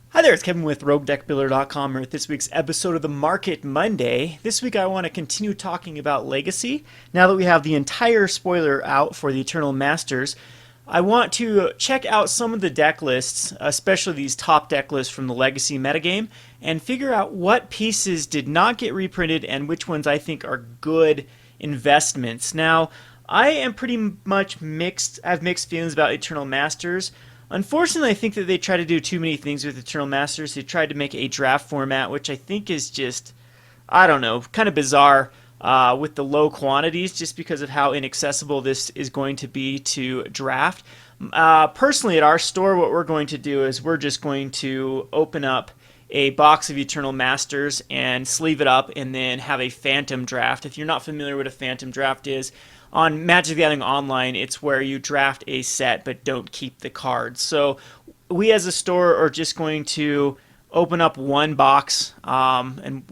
Hi there, it's Kevin with RogueDeckBuilder.com with this week's episode of the Market Monday. This week I want to continue talking about Legacy. Now that we have the entire spoiler out for the Eternal Masters, I want to check out some of the deck lists, especially these top deck lists from the Legacy metagame, and figure out what pieces did not get reprinted and which ones I think are good investments. Now, I am pretty much mixed. I have mixed feelings about Eternal Masters. Unfortunately, I think that they try to do too many things with Eternal Masters. They tried to make a draft format, which I think is just, I don't know, kind of bizarre with the low quantities, just because of how inaccessible this is going to be to draft. Personally, at our store, what we're going to do is we're just going to open up a box of Eternal Masters and sleeve it up and then have a Phantom draft. If you're not familiar with what a Phantom draft is, on Magic the Gathering Online, it's where you draft a set but don't keep the cards. So we as a store are just going to open up one box and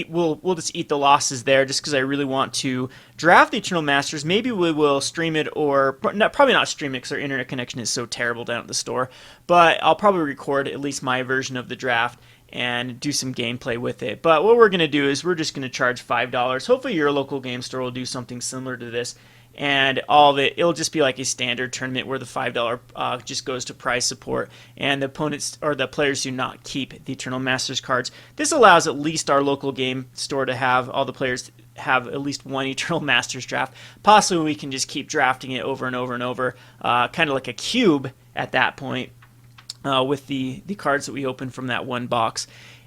we'll just eat the losses there, just because I really want to draft the Eternal Masters. Maybe we will stream it, or probably not stream it because our internet connection is so terrible down at the store. But I'll probably record at least my version of the draft and do some gameplay with it. But what we're going to do is we're just going to charge $5. Hopefully your local game store will do something similar to this. And all of it, it'll just be like a standard tournament where the $5 just goes to prize support, and the opponents or the players do not keep the Eternal Masters cards. This allows at least our local game store to have all the players have at least one Eternal Masters draft. Possibly we can just keep drafting it over and over and over, kind of like a cube at that point. With the cards that we opened from that one box.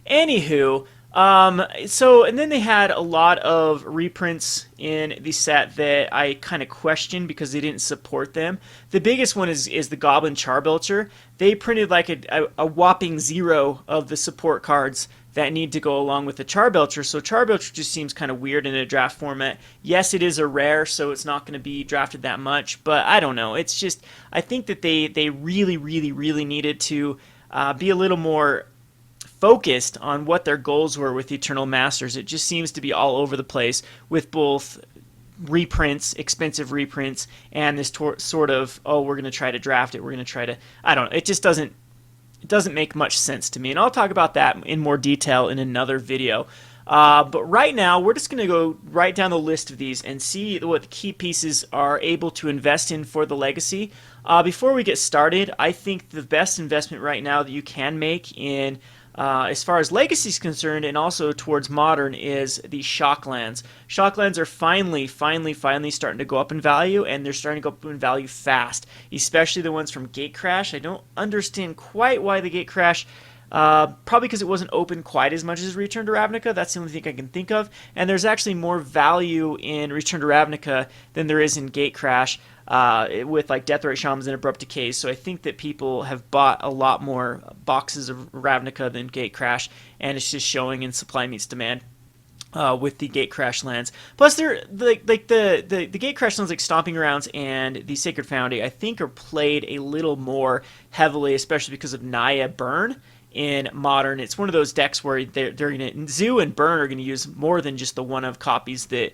Anywho, and then they had a lot of reprints in the set that I kind of questioned because they didn't support them. The biggest one is the Goblin Charbelcher. They printed like a whopping 0 of the support cards that need to go along with the Charbelcher. So Charbelcher just seems kind of weird in a draft format. Yes, it is a rare, so it's not going to be drafted that much, but I don't know. It's just, I think that they really, really, really needed to be a little more focused on what their goals were with Eternal Masters. It just seems to be all over the place with both reprints, expensive reprints, and this sort of, oh, we're going to try to draft it. We're going to try to, I don't know. It just doesn't make much sense to me, and I'll talk about that in more detail in another video. But right now, we're just going to go right down the list of these and see what the key pieces are able to invest in for the Legacy. Before we get started, I think the best investment right now that you can make in as far as Legacy is concerned, and also towards Modern, is the Shocklands. Shocklands are finally starting to go up in value, and they're starting to go up in value fast, especially the ones from Gatecrash. I don't understand quite why the Gatecrash, probably because it wasn't open quite as much as Return to Ravnica. That's the only thing I can think of. And there's actually more value in Return to Ravnica than there is in Gatecrash, with like Deathrite Shamans and Abrupt Decays. So I think that people have bought a lot more boxes of Ravnica than Gatecrash, and it's just showing in supply meets demand. With the Gatecrash lands, plus they're the Gatecrash lands like Stomping Grounds and the Sacred Foundry, I think, are played a little more heavily, especially because of Naya Burn in Modern. It's one of those decks where they're going to, Zoo and Burn are going to use more than just the one of copies that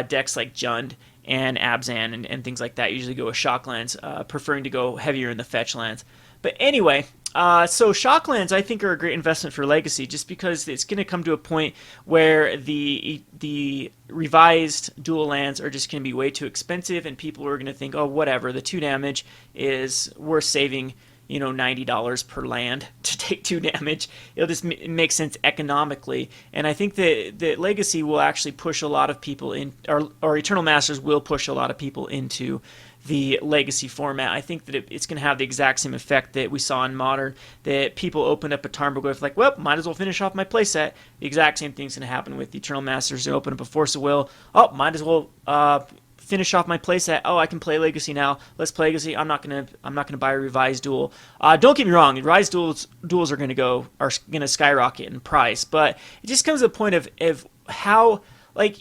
decks like Jund and Abzan and things like that usually go with Shocklands, preferring to go heavier in the fetch lands. But anyway, so Shocklands I think are a great investment for Legacy, just because it's going to come to a point where the revised dual lands are just going to be way too expensive, and people are going to think, oh, whatever, the 2 damage is worth saving, $90 per land to take 2 damage. It'll just make sense economically, and I think that Legacy will actually push a lot of people in, or Eternal Masters will push a lot of people into the Legacy format. I think that it's going to have the exact same effect that we saw in Modern, that people open up a Tarmogoyf like, well, might as well finish off my playset. The exact same thing's going to happen with Eternal Masters. They open up a Force of Will. Oh, might as well finish off my playset. Oh, I can play Legacy now. Let's play Legacy. I'm not gonna buy a revised duel. Don't get me wrong. Revised duels are gonna skyrocket in price, but it just comes to a point of how, like,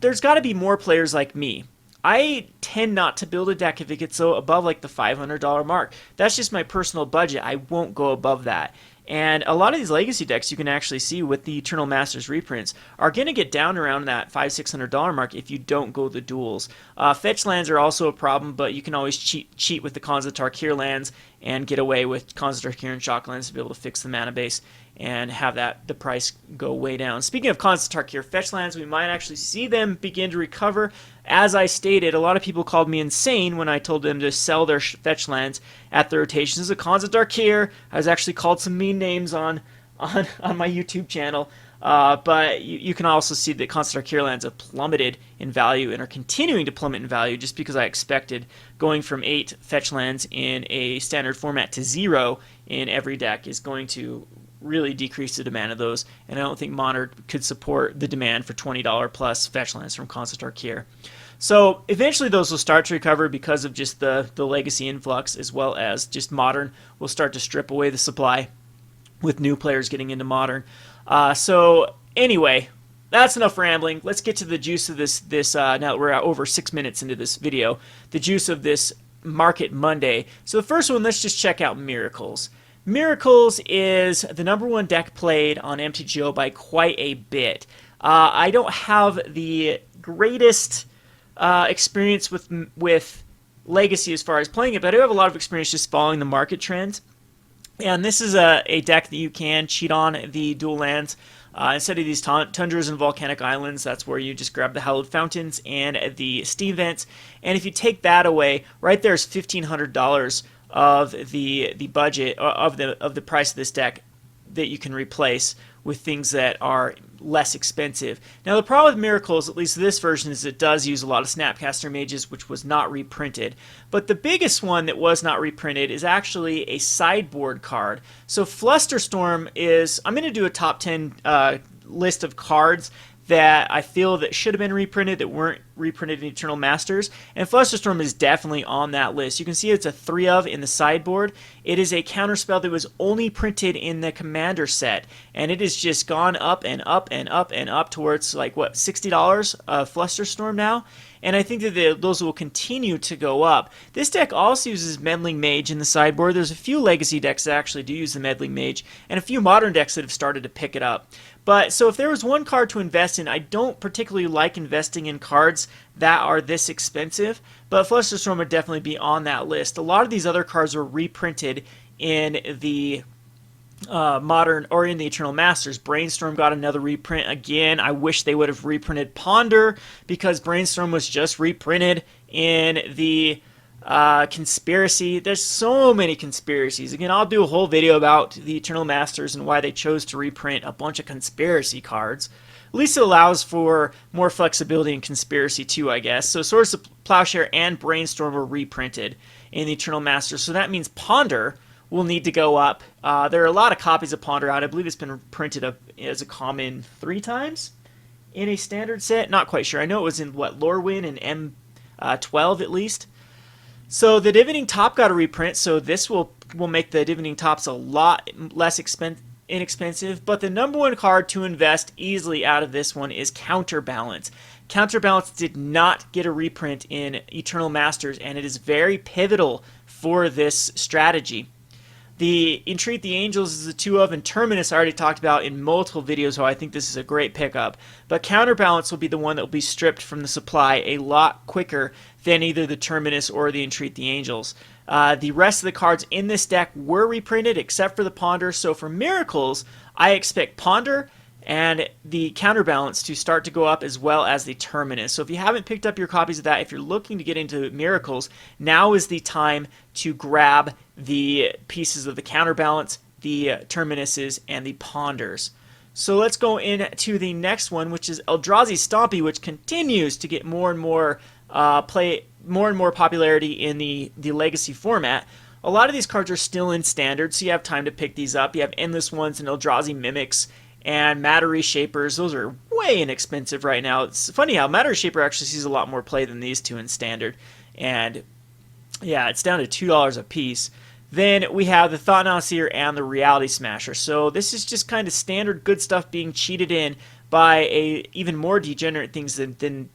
there's got to be more players like me. I tend not to build a deck if it gets so above like the $500 mark. That's just my personal budget. I won't go above that. And a lot of these legacy decks you can actually see with the Eternal Masters reprints are going to get down around that $500-600 mark if you don't go the duels. Fetch lands are also a problem, but you can always cheat with the Khans of Tarkir lands and get away with Khans of Tarkir and shock lands to be able to fix the mana base and have the price go way down. Speaking of Khans of Tarkir fetch lands, we might actually see them begin to recover. As I stated, a lot of people called me insane when I told them to sell their fetch lands at the rotations of Khans of Tarkir. I was actually called some mean names on my YouTube channel. But you can also see that Khans of Tarkir lands have plummeted in value and are continuing to plummet in value just because I expected going from 8 fetch lands in a standard format to 0 in every deck is going to really decrease the demand of those, and I don't think Modern could support the demand for $20 plus fetch lands from Khans of Tarkir. So eventually those will start to recover because of just the legacy influx, as well as just Modern will start to strip away the supply with new players getting into Modern. So anyway, that's enough rambling. Let's get to the juice of this now that we're over 6 minutes into this video, the juice of this Market Monday. So the first one, let's just check out Miracles. Miracles is the #1 deck played on MTGO by quite a bit. I don't have the greatest experience with Legacy as far as playing it, but I do have a lot of experience just following the market trends. And this is a deck that you can cheat on the dual lands. Instead of these tundras and volcanic islands, that's where you just grab the hallowed fountains and the steam vents. And if you take that away, right there's $1,500 of the budget of the price of this deck that you can replace with things that are less expensive. Now the problem with Miracles, at least this version, is it does use a lot of Snapcaster Mages, which was not reprinted. But the biggest one that was not reprinted is actually a sideboard card. So Flusterstorm is, I'm going to do a top 10 list of cards that I feel that should have been reprinted that weren't reprinted in Eternal Masters, and Flusterstorm is definitely on that list. You can see it's a 3 of in the sideboard. It is a counterspell that was only printed in the Commander set, and it has just gone up and up and up and up towards like what, $60 Flusterstorm now, and I think that those will continue to go up. This deck also uses Meddling Mage in the sideboard. There's a few Legacy decks that actually do use the Meddling Mage, and a few Modern decks that have started to pick it up. But so if there was one card to invest in, I don't particularly like investing in cards that are this expensive, but Flusterstorm would definitely be on that list. A lot of these other cards were reprinted in the Modern or in the Eternal Masters. Brainstorm got another reprint again. I wish they would have reprinted Ponder, because Brainstorm was just reprinted in the Conspiracy. There's so many conspiracies. Again, I'll do a whole video about the Eternal Masters and why they chose to reprint a bunch of conspiracy cards. At least it allows for more flexibility in Conspiracy too, I guess. So Swords of Plowshare and Brainstorm were reprinted in the Eternal Masters, so that means Ponder will need to go up. There are a lot of copies of Ponder out. I believe it's been printed up as a common 3 times in a standard set. Not quite sure. I know it was in, what, Lorwyn and M12 at least. So the Divining Top got a reprint, so this will make the Divining Tops a lot less inexpensive. But the #1 card to invest easily out of this one is Counterbalance. Counterbalance did not get a reprint in Eternal Masters, and it is very pivotal for this strategy. The Entreat the Angels is a 2 of, and Terminus I already talked about in multiple videos, so I think this is a great pickup. But Counterbalance will be the one that will be stripped from the supply a lot quicker than either the Terminus or the Entreat the Angels. The rest of the cards in this deck were reprinted except for the Ponder, so for Miracles, I expect Ponder and the Counterbalance to start to go up, as well as the Terminus. So if you haven't picked up your copies of that, if you're looking to get into Miracles, now is the time to grab the pieces of the Counterbalance, the Terminuses, and the Ponders. So let's go into the next one, which is Eldrazi Stompy, which continues to get more and more popularity in the Legacy format. A lot of these cards are still in Standard, so you have time to pick these up. You have Endless Ones and Eldrazi Mimics and Matter Reshapers. Those are way inexpensive right now. It's funny how Matter Reshaper actually sees a lot more play than these two in Standard. And yeah, it's down to $2 a piece. Then we have the Thought-Knot Seer and the Reality Smasher. So this is just kind of standard good stuff being cheated in by even more degenerate things than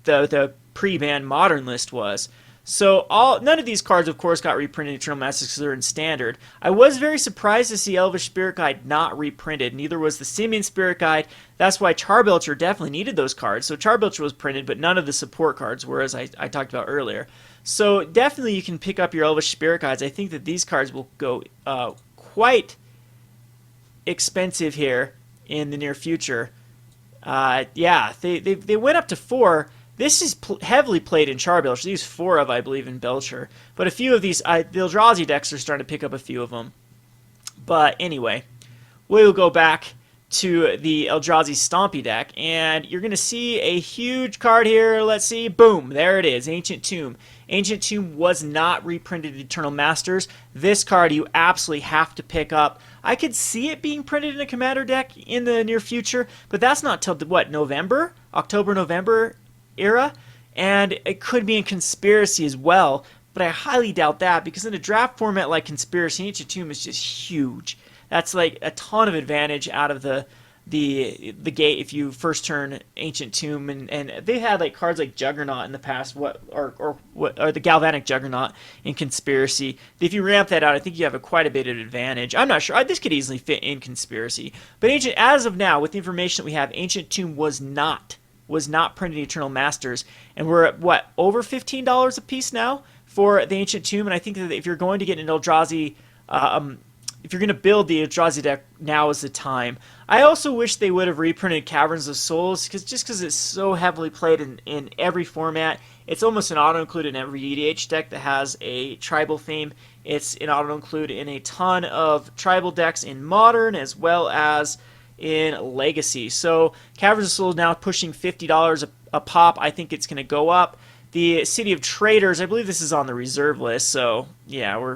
the pre-ban Modern list was. So none of these cards, of course, got reprinted in Eternal Masters because they're in Standard. I was very surprised to see Elvish Spirit Guide not reprinted. Neither was the Simian Spirit Guide. That's why Charbelcher definitely needed those cards. So Charbelcher was printed, but none of the support cards were, as I talked about earlier. So definitely you can pick up your Elvish Spirit Guides. I think that these cards will go quite expensive here in the near future. Yeah, they went up to 4. This is heavily played in Charbelcher. These 4 of, I believe, in Belcher. But a few of these, the Eldrazi decks are starting to pick up a few of them. But anyway, we'll go back to the Eldrazi Stompy deck, and you're going to see a huge card here. Let's see. Boom. There it is. Ancient Tomb. Ancient Tomb was not reprinted in Eternal Masters. This card you absolutely have to pick up. I could see it being printed in a Commander deck in the near future, but that's not till, what, November? October, November era? And it could be in Conspiracy as well, but I highly doubt that, because in a draft format like Conspiracy, Ancient Tomb is just huge. That's like a ton of advantage out of the gate if you first turn Ancient Tomb, and they had like cards like Juggernaut in the past, or the Galvanic Juggernaut in Conspiracy. If you ramp that out, I think you have quite a bit of advantage. I'm not sure. This could easily fit in Conspiracy, but as of now, with the information that we have, Ancient Tomb was not printed in Eternal Masters, and we're at what, over $15 a piece now for the Ancient Tomb. And I think that if you're going to get an Eldrazi, if you're going to build the Eldrazi deck, now is the time. I also wish they would have reprinted Caverns of Souls, because it's so heavily played in every format. It's almost an auto-include in every EDH deck that has a tribal theme. It's an auto-include in a ton of tribal decks in Modern as well as in Legacy. So Caverns of Souls now pushing $50 a pop. I think it's going to go up. The City of Traders, I believe this is on the reserve list. So yeah,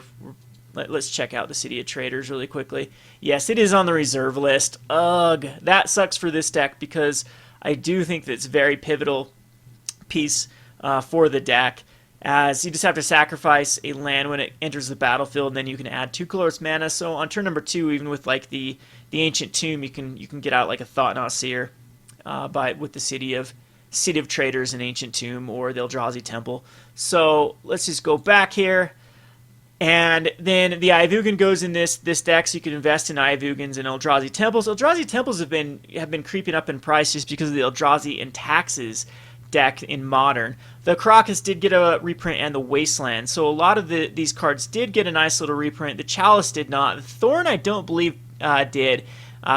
let's check out the City of Traders really quickly. Yes, it is on the reserve list. Ugh, that sucks for this deck, because I do think that it's a very pivotal piece for the deck, as you just have to sacrifice a land when it enters the battlefield, and then you can add 2 colorless mana. So on turn number 2, even with like the Ancient Tomb, you can get out like a Thought-Knot Seer with the City of Traders and Ancient Tomb, or the Eldrazi Temple. So let's just go back here. And then the Ivugan goes in this deck, so you can invest in Ivugans and Eldrazi Temples. Eldrazi Temples have been creeping up in price just because of the Eldrazi and Taxes deck in Modern. The Crocus did get a reprint, and the Wasteland. So a lot of these cards did get a nice little reprint. The Chalice did not. The Thorn, I don't believe, did.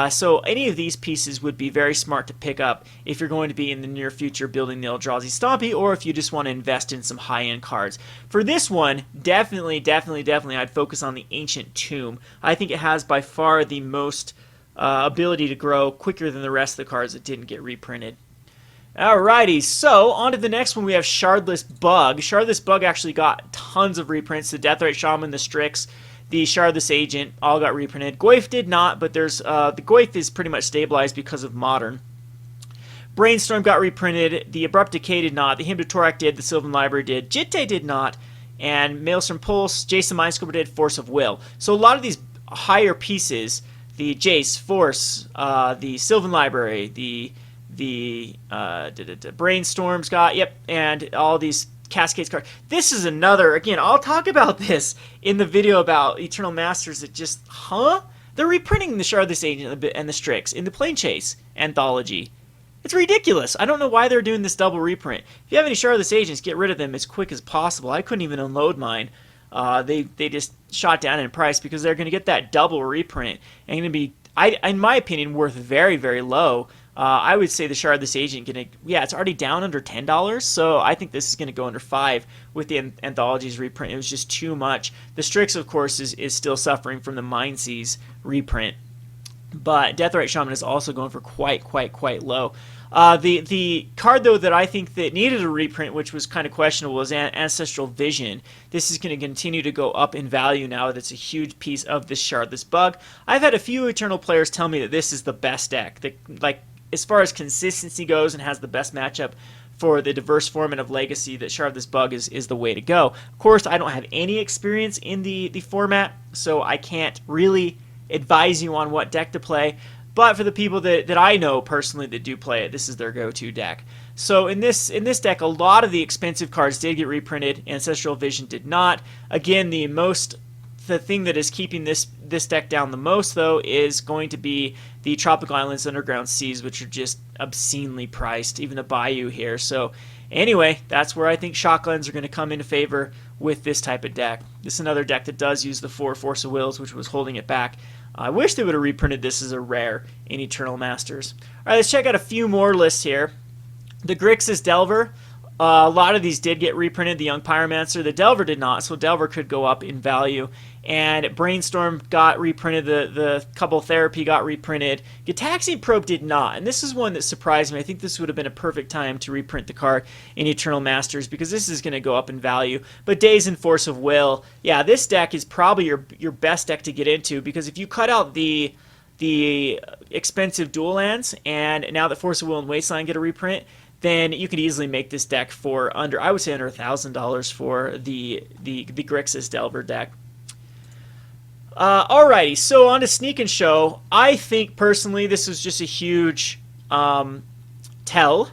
So any of these pieces would be very smart to pick up if you're going to be in the near future building the Eldrazi Stompy, or if you just want to invest in some high-end cards. For this one, definitely, I'd focus on the Ancient Tomb. I think it has by far the most ability to grow quicker than the rest of the cards that didn't get reprinted. Alrighty, so on to the next one. We have Shardlist Bug. Shardlist Bug actually got tons of reprints. The Deathrite Shaman, the Strix, the Shardless Agent all got reprinted. Goyf did not, but there's the Goyf is pretty much stabilized because of Modern. Brainstorm got reprinted. The Abrupt Decay did not. The Hymn to Torak did. The Sylvan Library did. Jitte did not. And Maelstrom Pulse, Jason Mindscoper did. Force of Will. So a lot of these higher pieces, the Jace, Force, the Sylvan Library, the Brainstorms got, and all these Cascades cards. This is another, again, I'll talk about this in the video about Eternal Masters that just, They're reprinting the Shardless Agent and the Strix in the Plane Chase anthology. It's ridiculous. I don't know why they're doing this double reprint. If you have any Shardless Agents, get rid of them as quick as possible. I couldn't even unload mine. They just shot down in price because they're going to get that double reprint and going to be, in my opinion, worth very, very low. I would say the Shardless Agent it's already down under $10, so I think this is going to go under $5 with the Anthologies reprint. It was just too much. The Strix, of course, is still suffering from the Mindseas reprint, but Deathrite Shaman is also going for quite low. The card, though, that I think that needed a reprint, which was kind of questionable, was Ancestral Vision. This is going to continue to go up in value now that it's a huge piece of this Shardless Bug. I've had a few Eternal players tell me that this is the best deck. As far as consistency goes, and has the best matchup for the diverse format of Legacy, that Shardless Bug is the way to go. Of course, I don't have any experience in the format, so I can't really advise you on what deck to play. But for the people that I know personally that do play it, this is their go-to deck. So in this deck, a lot of the expensive cards did get reprinted. Ancestral Vision did not. Again, the thing that is keeping this deck down the most, though, is going to be the Tropical Islands Underground Seas, which are just obscenely priced, even the Bayou here. So anyway, that's where I think Shocklands are going to come into favor with this type of deck. This is another deck that does use the 4 Force of Wills, which was holding it back. I wish they would have reprinted this as a rare in Eternal Masters. All right, let's check out a few more lists here. The Grixis Delver. A lot of these did get reprinted. The Young Pyromancer. The Delver did not, so Delver could go up in value. And Brainstorm got reprinted. The Couple Therapy got reprinted. Gitaxian Probe did not. And this is one that surprised me. I think this would have been a perfect time to reprint the card in Eternal Masters because this is going to go up in value. But Daze and Force of Will, yeah, this deck is probably your best deck to get into because if you cut out the expensive dual lands and now that Force of Will and Wasteland get a reprint, then you could easily make this deck for under, I would say under $1,000 for the Grixis Delver deck. Alrighty, so on to Sneak and Show. I think personally this was just a huge tell,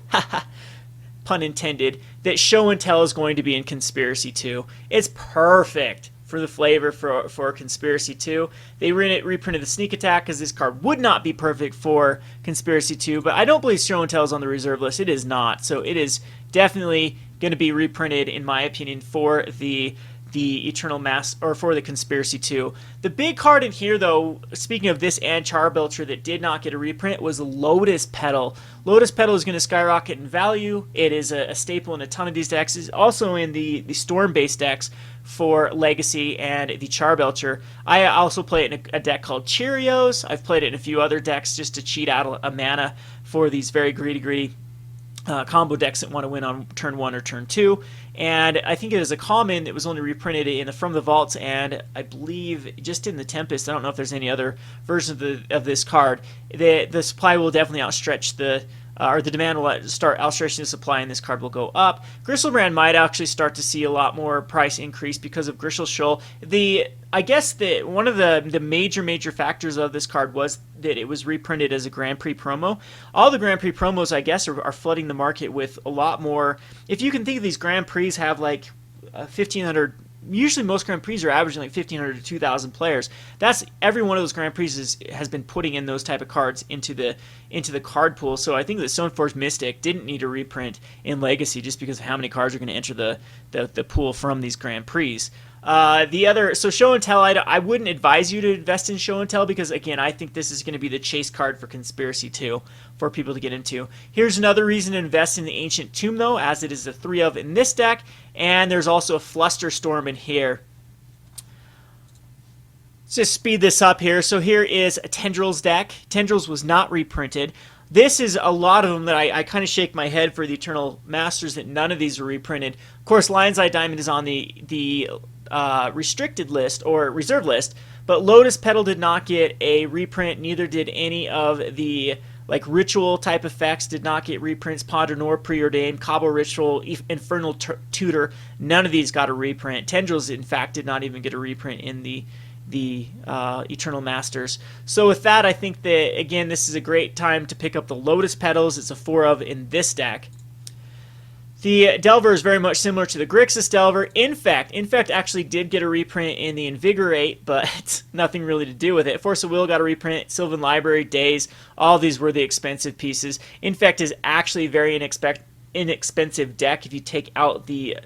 pun intended, that Show and Tell is going to be in Conspiracy 2. It's perfect for the flavor for Conspiracy 2. They reprinted the Sneak Attack because this card would not be perfect for Conspiracy 2, but I don't believe Show and Tell is on the reserve list. It is not, so it is definitely going to be reprinted, in my opinion, for the Eternal Mass or for the Conspiracy 2. The big card in here, though, speaking of this and Charbelcher that did not get a reprint, was Lotus Petal. Lotus Petal is going to skyrocket in value. It is a staple in a ton of these decks. It's also in the Storm-based decks for Legacy and the Charbelcher. I also play it in a deck called Cheerios. I've played it in a few other decks just to cheat out a mana for these very greedy combo decks that want to win on turn 1 or turn 2. And I think it is a common that was only reprinted in From the Vaults and I believe just in the Tempest. I don't know if there's any other version of this card. The supply will definitely outstretch or the demand will start outstretching the supply and this card will go up. Gristlebrand might actually start to see a lot more price increase because of Grishel Shoal. I guess that one of the major factors of this card was that it was reprinted as a Grand Prix promo. All the Grand Prix promos, I guess, are flooding the market with a lot more. If you can think of these Grand Prix have like 1,500. Usually most Grand Prix are averaging like 1,500 to 2,000 players. That's every one of those Grand Prix has been putting in those type of cards into the card pool. So I think that Stoneforge Mystic didn't need a reprint in Legacy just because of how many cards are going to enter the pool from these Grand Prix. So Show and Tell, I wouldn't advise you to invest in Show and Tell because, again, I think this is going to be the chase card for Conspiracy 2 for people to get into. Here's another reason to invest in the Ancient Tomb, though, as it is a 3 of in this deck, and there's also a Flusterstorm in here. Let's just speed this up here. So here is a Tendrils deck. Tendrils was not reprinted. This is a lot of them that I kind of shake my head for the Eternal Masters that none of these are reprinted. Of course, Lion's Eye Diamond is on the restricted list or reserve list, but Lotus Petal did not get a reprint. Neither did any of the ritual type effects did not get reprints. Ponder nor Preordained, Cobble Ritual, Infernal Tutor. None of these got a reprint. Tendrils, in fact, did not even get a reprint in the Eternal Masters. So with that, I think that, again, this is a great time to pick up the Lotus Petals. It's a 4 of in this deck. The Delver is very much similar to the Grixis Delver. Infect actually did get a reprint in the Invigorate, but nothing really to do with it. Force of Will got a reprint. Sylvan Library, Daze, all these were the expensive pieces. Infect is actually a very inexpensive deck if you take out the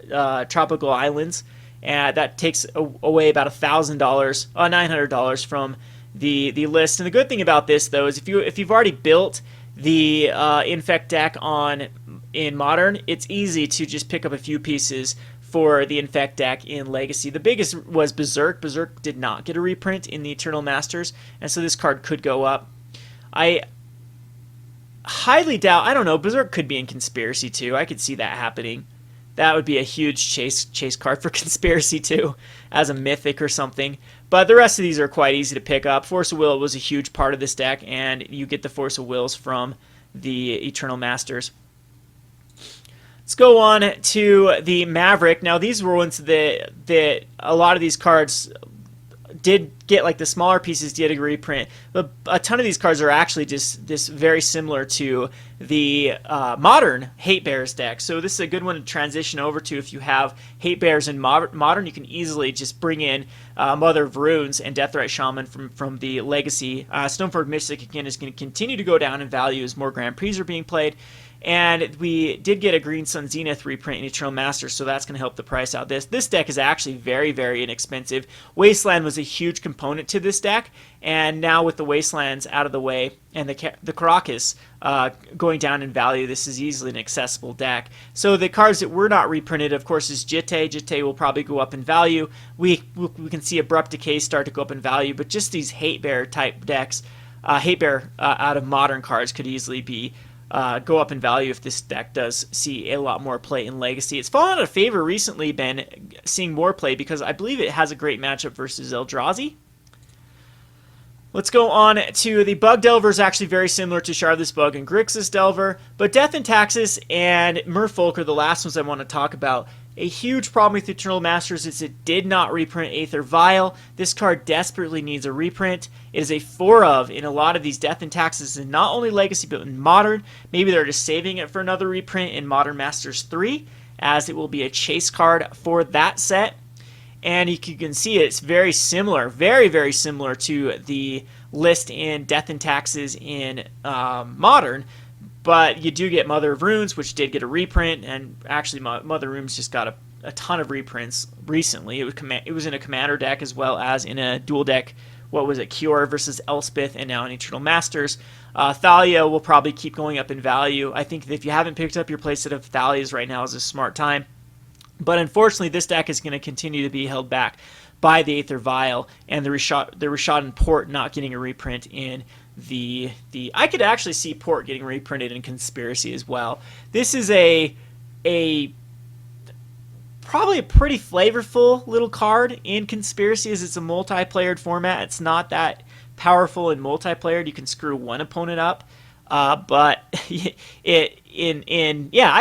Tropical Islands. That takes away about $1,000, $900 from the list. And the good thing about this, though, is if you've already built the Infect deck in Modern, it's easy to just pick up a few pieces for the Infect deck in Legacy. The biggest was Berserk. Berserk did not get a reprint in the Eternal Masters, and so this card could go up. I highly doubt, I don't know, Berserk could be in Conspiracy 2. I could see that happening. That would be a huge chase card for Conspiracy 2 as a Mythic or something. But the rest of these are quite easy to pick up. Force of Will was a huge part of this deck, and you get the Force of Wills from the Eternal Masters. Let's go on to the Maverick. Now, these were ones that a lot of these cards did get, like, the smaller pieces did a reprint, but a ton of these cards are actually just this very similar to the modern Hate Bears deck. So this is a good one to transition over to. If you have Hate Bears in modern, you can easily just bring in Mother of Runes and Deathrite Shaman from the Legacy. Stoneforge Mystic, again, is going to continue to go down in value as more Grand Prix are being played. And we did get a Green Sun Zenith reprint in Eternal Masters, so that's going to help the price out. This deck is actually very, very inexpensive. Wasteland was a huge component to this deck, and now with the Wastelands out of the way and the Karakas going down in value, this is easily an accessible deck. So the cards that were not reprinted, of course, is Jitte. Jitte will probably go up in value. We can see Abrupt Decay start to go up in value, but just these Hate Bear type decks, Hate Bear out of modern cards could easily be go up in value if this deck does see a lot more play in Legacy. It's fallen out of favor recently, been seeing more play because I believe it has a great matchup versus Eldrazi. Let's go on to the Bug Delver. Is actually very similar to Shardlist Bug and Grixis Delver, but Death and Taxes and Merfolk are the last ones I want to talk about. A huge problem with Eternal Masters is it did not reprint Aether Vial. This card desperately needs a reprint. It is a 4 of in a lot of these Death and Taxes, and not only Legacy but in Modern. Maybe they're just saving it for another reprint in Modern Masters 3, as it will be a chase card for that set. And you can see it's very similar, very, very similar to the list in Death and Taxes in Modern. But you do get Mother of Runes, which did get a reprint, and actually Mother of Runes just got a ton of reprints recently. It was in a Commander deck as well as in a dual deck. What was it? Cure versus Elspeth, and now in Eternal Masters. Thalia will probably keep going up in value. I think that if you haven't picked up your playset of Thalias right now is a smart time. But unfortunately, this deck is going to continue to be held back by the Aether Vial and the Rishadan Port not getting a reprint in the I could actually see Port getting reprinted in Conspiracy as well. This is a probably a pretty flavorful little card in Conspiracy, as it's a multiplayered format. It's not that powerful in multiplayer. You can screw one opponent up, but I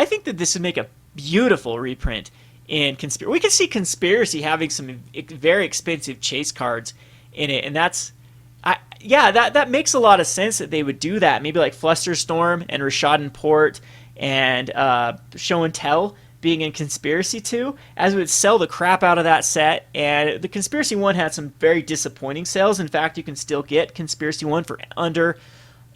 think that this would make a beautiful reprint in Conspiracy. We can see Conspiracy having some very expensive chase cards in it, and that makes a lot of sense that they would do that. Maybe like Flusterstorm and Rishadan Port and Show and Tell being in Conspiracy 2, as it would sell the crap out of that set. And the Conspiracy 1 had some very disappointing sales. In fact, you can still get Conspiracy 1 for under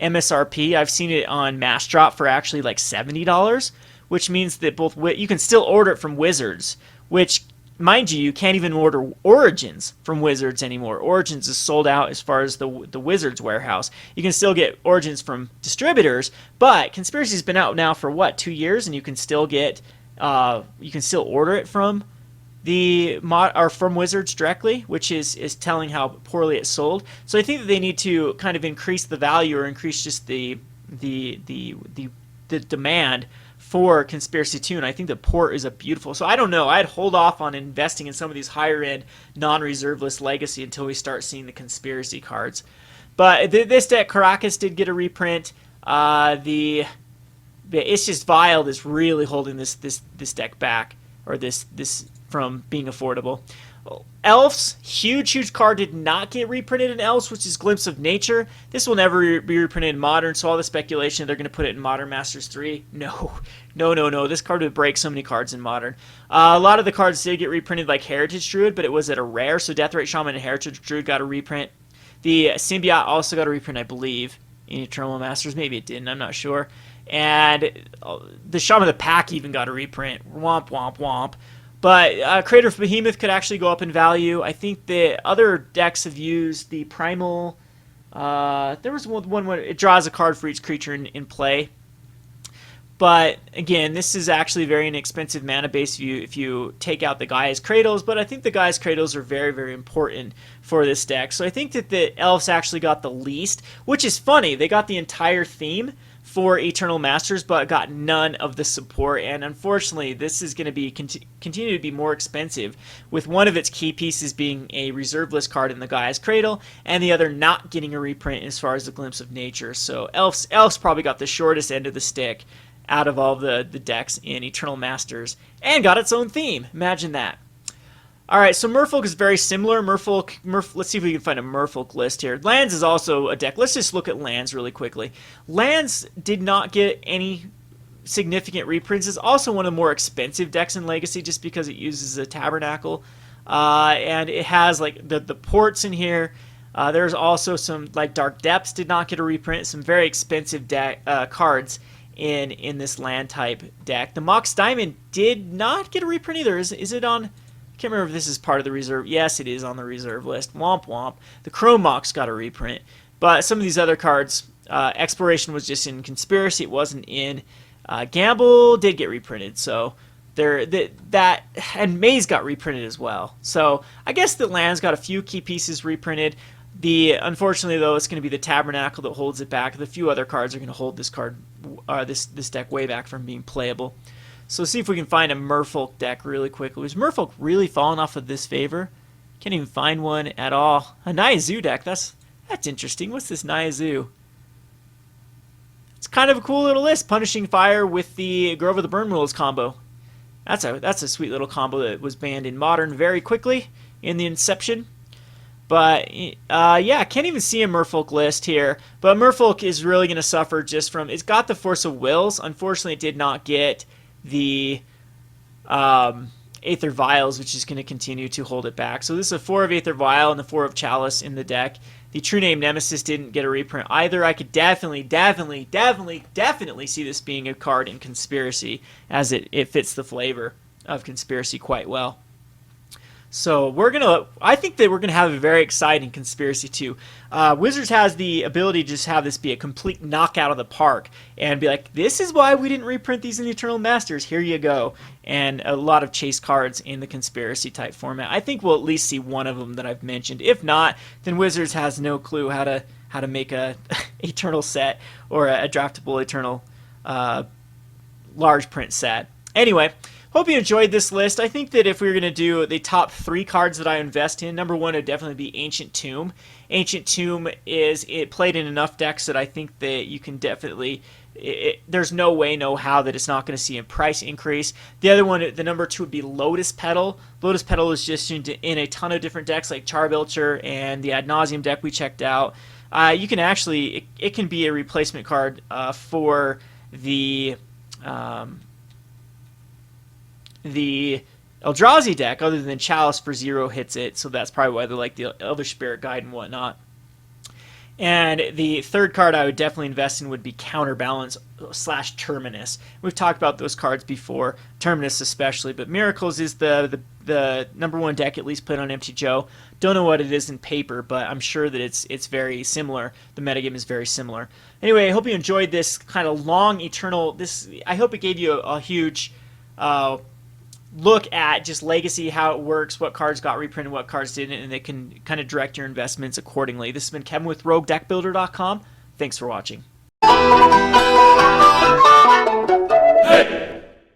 MSRP. I've seen it on Mass Drop for actually like $70, which means that you can still order it from Wizards, which, mind you, you can't even order Origins from Wizards anymore. Origins is sold out as far as the Wizards warehouse. You can still get Origins from distributors, but Conspiracy's been out now for 2 years, and you can still get you can still order it from from Wizards directly, which is telling how poorly it's sold. So I think that they need to kind of increase the value or increase just the demand for Conspiracy 2, and I think the Port is a beautiful. So I don't know. I'd hold off on investing in some of these higher-end non-reserve list Legacy until we start seeing the Conspiracy cards. But this deck, Karakas, did get a reprint. It's just Vile that's really holding this deck back, or this from being affordable. Elves, huge card, did not get reprinted in Elves, which is Glimpse of Nature. This will never be reprinted in Modern, so all the speculation they're going to put it in Modern Masters 3. No. This card would break so many cards in Modern. A lot of the cards did get reprinted, like Heritage Druid, but it was at a rare, so Deathrite Shaman and Heritage Druid got a reprint. The Symbiote also got a reprint, I believe, in Eternal Masters. Maybe it didn't, I'm not sure. And the Shaman of the Pack even got a reprint. Womp, womp, womp. But Crater of Behemoth could actually go up in value. I think the other decks have used the Primal. There was one where it draws a card for each creature in play. But again, this is actually very inexpensive mana base if you take out the Gaia's Cradles. But I think the Gaia's Cradles are very, very important for this deck. So I think that the Elves actually got the least, which is funny. They got the entire theme for Eternal Masters, but got none of the support, and unfortunately this is going to be continue to be more expensive, with one of its key pieces being a reserve list card in the Gaia's Cradle, and the other not getting a reprint as far as the Glimpse of Nature. So Elves probably got the shortest end of the stick out of all the decks in Eternal Masters, and got its own theme. Imagine that. All right, so Merfolk is very similar. Let's see if we can find a Merfolk list here. Lands is also a deck. Let's just look at lands really quickly. Lands did not get any significant reprints. It's also one of the more expensive decks in Legacy just because it uses a Tabernacle. And it has like the ports in here. There's also some like Dark Depths did not get a reprint. Some very expensive cards in this land type deck. The Mox Diamond did not get a reprint either. Is it on? I can't remember if this is part of the reserve. Yes, it is on the reserve list. Womp womp. The Chrome Mox got a reprint, but some of these other cards, Exploration was just in Conspiracy. It wasn't in Gamble. Did get reprinted, so that and Maze got reprinted as well. So I guess the lands got a few key pieces reprinted. Unfortunately though, it's going to be the Tabernacle that holds it back. The few other cards are going to hold this deck way back from being playable. So see if we can find a Merfolk deck really quickly. Was Merfolk really falling off of this favor? Can't even find one at all. A Naizu deck. That's interesting. What's this Naizu? It's kind of a cool little list. Punishing Fire with the Grove of the Burn Rules combo. That's a sweet little combo that was banned in Modern very quickly in the inception. But yeah, I can't even see a Merfolk list here. But Merfolk is really going to suffer just from... It's got the Force of Wills. Unfortunately, it did not get the Aether Vials, which is going to continue to hold it back. So this is a 4 of Aether Vial and the 4 of Chalice in the deck. The True Name Nemesis didn't get a reprint either. I could definitely see this being a card in Conspiracy, as it fits the flavor of Conspiracy quite well. So I think that we're gonna have a very exciting Conspiracy 2. Wizards has the ability to just have this be a complete knockout of the park and be like, this is why we didn't reprint these in Eternal Masters. Here you go. And a lot of chase cards in the Conspiracy type format. I think we'll at least see one of them that I've mentioned. If not, then Wizards has no clue how to make a Eternal set or a draftable Eternal large print set. Anyway. Hope you enjoyed this list. I think that if we were going to do the top 3 cards that I invest in, number 1 would definitely be Ancient Tomb. Ancient Tomb it played in enough decks that I think that you can definitely... there's no way, no how that it's not going to see a price increase. The other one, the number 2 would be Lotus Petal. Lotus Petal is just in a ton of different decks like Charbelcher and the Ad Nauseam deck we checked out. You can actually... It can be a replacement card for the Eldrazi deck, other than Chalice for 0 hits it, so that's probably why they like the Elder Spirit Guide and whatnot. And the third card I would definitely invest in would be Counterbalance / Terminus. We've talked about those cards before, Terminus especially, but Miracles is the number 1 deck at least played on Empty Joe. Don't know what it is in paper, but I'm sure that it's very similar. The metagame is very similar. Anyway, I hope you enjoyed this kind of long Eternal... I hope it gave you a huge... look at just Legacy, how it works, what cards got reprinted, what cards didn't, and it can kind of direct your investments accordingly. This has been Kevin with RogueDeckBuilder.com. Thanks for watching.